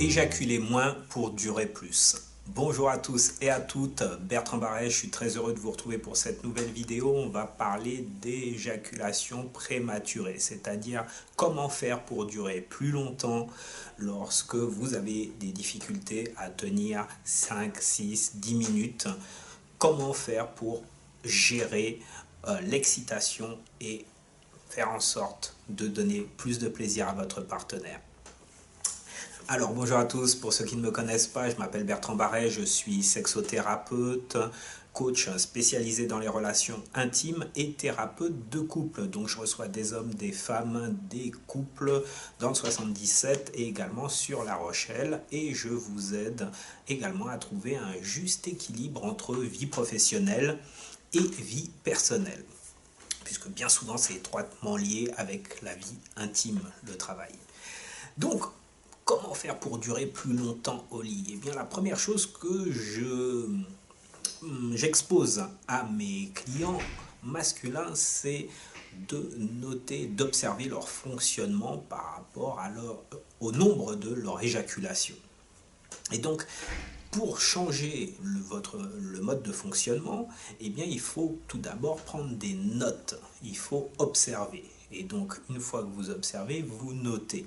Éjaculer moins pour durer plus. Bonjour à tous et à toutes, Bertrand Barret, je suis très heureux de vous retrouver pour cette nouvelle vidéo. On va parler d'éjaculation prématurée, c'est-à-dire comment faire pour durer plus longtemps lorsque vous avez des difficultés à tenir 5, 6, 10 minutes. Comment faire pour gérer l'excitation et faire en sorte de donner plus de plaisir à votre partenaire. Alors bonjour à tous, pour ceux qui ne me connaissent pas, je m'appelle Bertrand Barret, je suis sexothérapeute, coach spécialisé dans les relations intimes et thérapeute de couple. Donc je reçois des hommes, des femmes, des couples dans le 77 et également sur La Rochelle. Et je vous aide également à trouver un juste équilibre entre vie professionnelle et vie personnelle. Puisque bien souvent c'est étroitement lié avec la vie intime, le travail. Donc, comment faire pour durer plus longtemps au lit? Eh bien, la première chose que j'expose à mes clients masculins, c'est de noter, d'observer leur fonctionnement par rapport à au nombre de leur éjaculation. Et donc, pour changer le mode de fonctionnement, eh bien, il faut tout d'abord prendre des notes. Il faut observer. Et donc, une fois que vous observez, vous notez.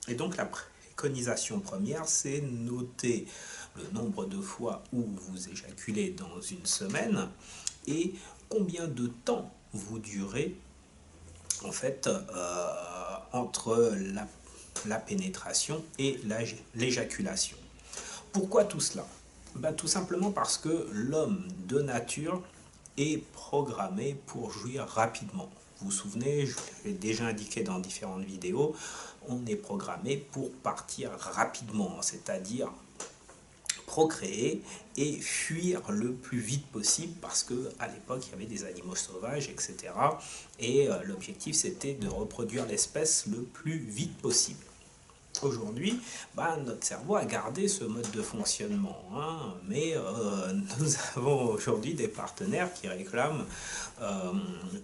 Et donc, la préconisation première, c'est noter le nombre de fois où vous éjaculez dans une semaine et combien de temps vous durez en fait entre la pénétration et l'éjaculation. Pourquoi tout cela? Tout simplement parce que l'homme de nature est programmé pour jouir rapidement. Vous vous souvenez, je l'ai déjà indiqué dans différentes vidéos, on est programmé pour partir rapidement, c'est-à-dire procréer et fuir le plus vite possible parce que à l'époque il y avait des animaux sauvages, etc. Et l'objectif c'était de reproduire l'espèce le plus vite possible. Aujourd'hui, notre cerveau a gardé ce mode de fonctionnement, hein, mais nous avons aujourd'hui des partenaires qui réclament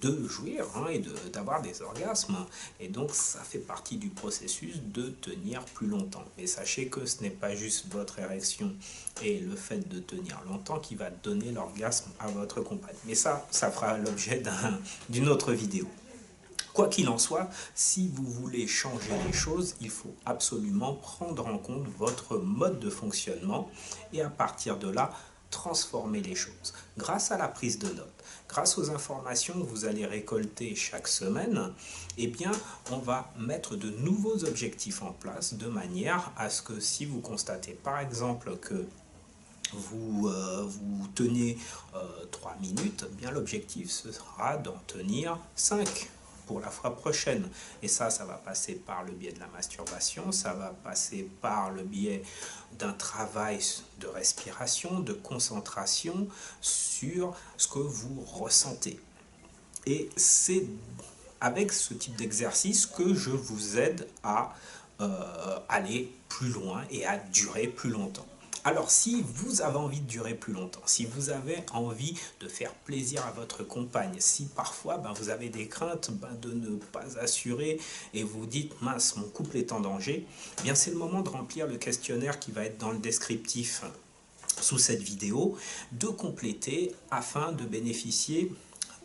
de jouir et d'avoir des orgasmes, et donc ça fait partie du processus de tenir plus longtemps. Mais sachez que ce n'est pas juste votre érection et le fait de tenir longtemps qui va donner l'orgasme à votre compagne. Mais ça fera l'objet d'une autre vidéo. Quoi qu'il en soit, si vous voulez changer les choses, il faut absolument prendre en compte votre mode de fonctionnement et à partir de là, transformer les choses. Grâce à la prise de notes, grâce aux informations que vous allez récolter chaque semaine, eh bien, on va mettre de nouveaux objectifs en place de manière à ce que si vous constatez par exemple que vous tenez 3 minutes, eh bien l'objectif sera d'en tenir 5 pour la fois prochaine. Et ça va passer par le biais de la masturbation, ça va passer par le biais d'un travail de respiration, de concentration sur ce que vous ressentez. Et c'est avec ce type d'exercice que je vous aide à aller plus loin et à durer plus longtemps. Alors si vous avez envie de durer plus longtemps, si vous avez envie de faire plaisir à votre compagne, si parfois vous avez des craintes de ne pas assurer et vous dites « mince, mon couple est en danger », eh bien c'est le moment de remplir le questionnaire qui va être dans le descriptif sous cette vidéo, de compléter afin de bénéficier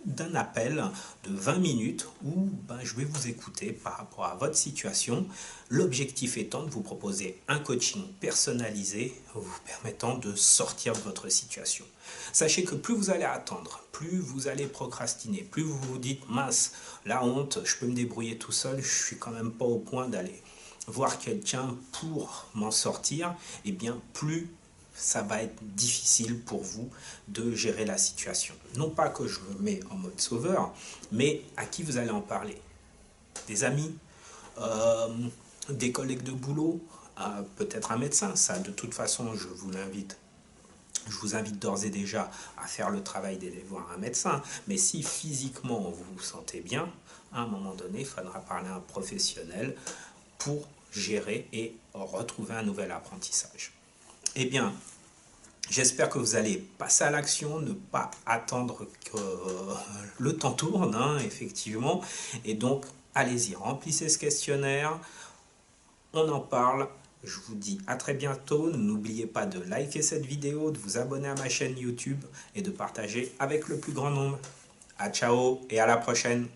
d'un appel de 20 minutes où je vais vous écouter par rapport à votre situation. L'objectif étant de vous proposer un coaching personnalisé vous permettant de sortir de votre situation. Sachez que plus vous allez attendre, plus vous allez procrastiner, plus vous vous dites « mince, la honte, je peux me débrouiller tout seul, je suis quand même pas au point d'aller voir quelqu'un pour m'en sortir », et bien plus ça va être difficile pour vous de gérer la situation. Non pas que je me mets en mode sauveur, mais à qui vous allez en parler? Des amis, des collègues de boulot, peut-être un médecin. Ça, de toute façon, je vous invite d'ores et déjà à faire le travail d'aller voir un médecin. Mais si physiquement vous vous sentez bien, à un moment donné, il faudra parler à un professionnel pour gérer et retrouver un nouvel apprentissage. Eh bien, j'espère que vous allez passer à l'action, ne pas attendre que le temps tourne, effectivement. Et donc, allez-y, remplissez ce questionnaire, on en parle, Je vous dis à très bientôt. N'oubliez pas de liker cette vidéo, de vous abonner à ma chaîne YouTube et de partager avec le plus grand nombre. À ciao et à la prochaine.